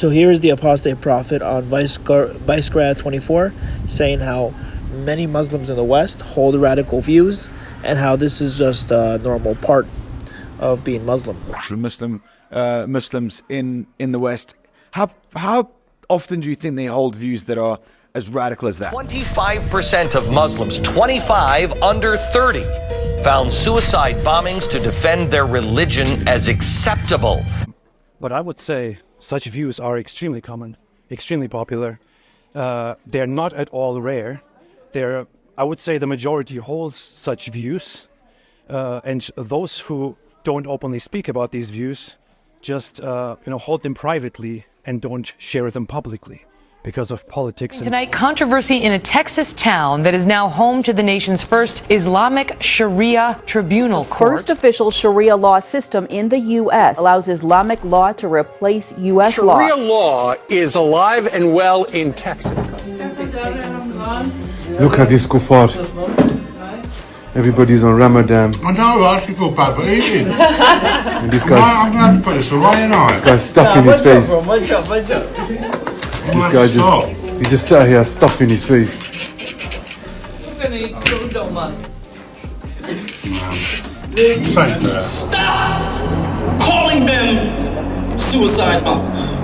So here is the Apostate Prophet on visegrad 24 saying how many Muslims in the West hold radical views and how this is just a normal part of being Muslim. Muslims in the West, how often do you think they hold views that are as radical as that? 25% of Muslims, 25 under 30, found suicide bombings to defend their religion as acceptable. But I would say such views are extremely common, extremely popular. They're not at all rare. I would say the majority holds such views, and those who don't openly speak about these views just hold them privately and don't share them publicly because of politics. Tonight, controversy in a Texas town that is now home to the nation's first Islamic Sharia tribunal court. First official Sharia law system in the U.S. allows Islamic law to replace U.S. law. Sharia law is alive and well in Texas. Look at this kuffar. Everybody's on Ramadan. I know, I actually feel bad for eating. And this I'm going to have to put this away, ain't I? This guy's stuffing his face. This guy he just sat here stuffing his face. Stop calling them suicide bombers. They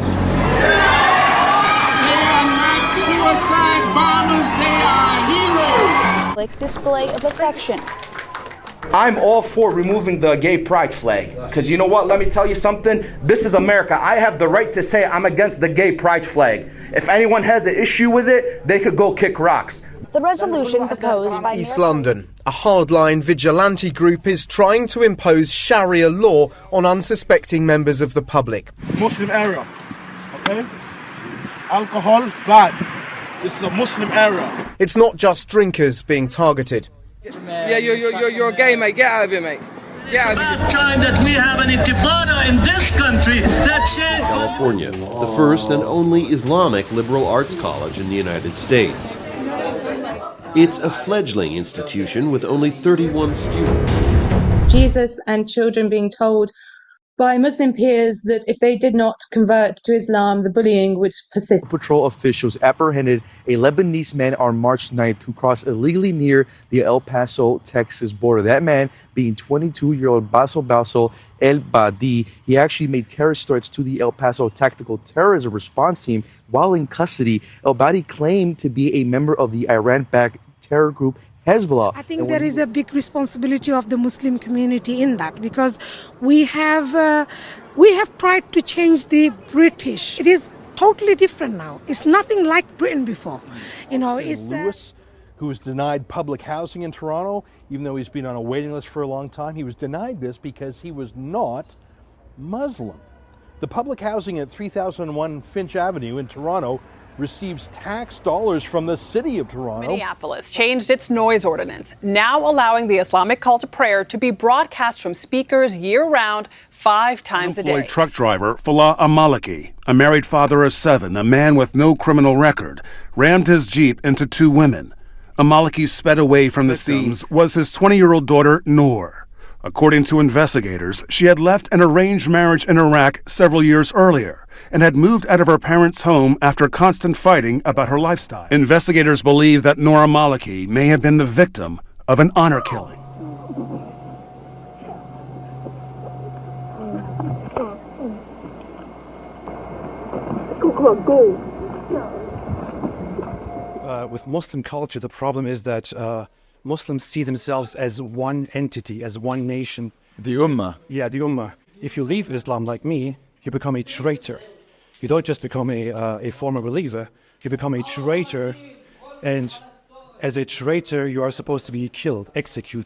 are not suicide bombers, they are heroes. Like display of affection. I'm all for removing the gay pride flag. Because you know what? Let me tell you something. This is America. I have the right to say I'm against the gay pride flag. If anyone has an issue with it, they could go kick rocks. The resolution proposed by East London, a hardline vigilante group is trying to impose Sharia law on unsuspecting members of the public. Muslim area, okay? Alcohol, bad. This is a Muslim area. It's not just drinkers being targeted. Yeah, you're a gay, mate. Get out of here, mate. Get out of here. About time that we have an intifada in this country that says... California, the first and only Islamic liberal arts college in the United States. It's a fledgling institution with only 31 students. Jesus and children being told by Muslim peers that if they did not convert to Islam, the bullying would persist. Patrol officials apprehended a Lebanese man on March 9th who crossed illegally near the El Paso, Texas border. That man being 22-year-old Baso El Badi. He actually made terrorist threats to the El Paso Tactical Terrorism Response Team while in custody. El Badi claimed to be a member of the Iran-backed terror group Hezbollah. I think there is a big responsibility of the Muslim community in that, because we have tried to change the British. It is totally different now. It's nothing like Britain before. It's Lewis, who was denied public housing in Toronto, even though he's been on a waiting list for a long time. He was denied this because he was not Muslim. The public housing at 3001 Finch Avenue in Toronto receives tax dollars from the city of Toronto. Minneapolis changed its noise ordinance, now allowing the Islamic call to prayer to be broadcast from speakers year-round 5 times a day. Unemployed truck driver Falah Amaliki, a married father of 7, a man with no criminal record, rammed his Jeep into 2 women. Amaliki sped away from the scenes was his 20-year-old daughter, Noor. According to investigators, she had left an arranged marriage in Iraq several years earlier and had moved out of her parents' home after constant fighting about her lifestyle. Investigators believe that Noor Maliki may have been the victim of an honor killing. With Muslim culture, the problem is that Muslims see themselves as one entity, as one nation. The Ummah. Yeah, the Ummah. If you leave Islam like me, you become a traitor. You don't just become a former believer, you become a traitor, and as a traitor, you are supposed to be killed, executed.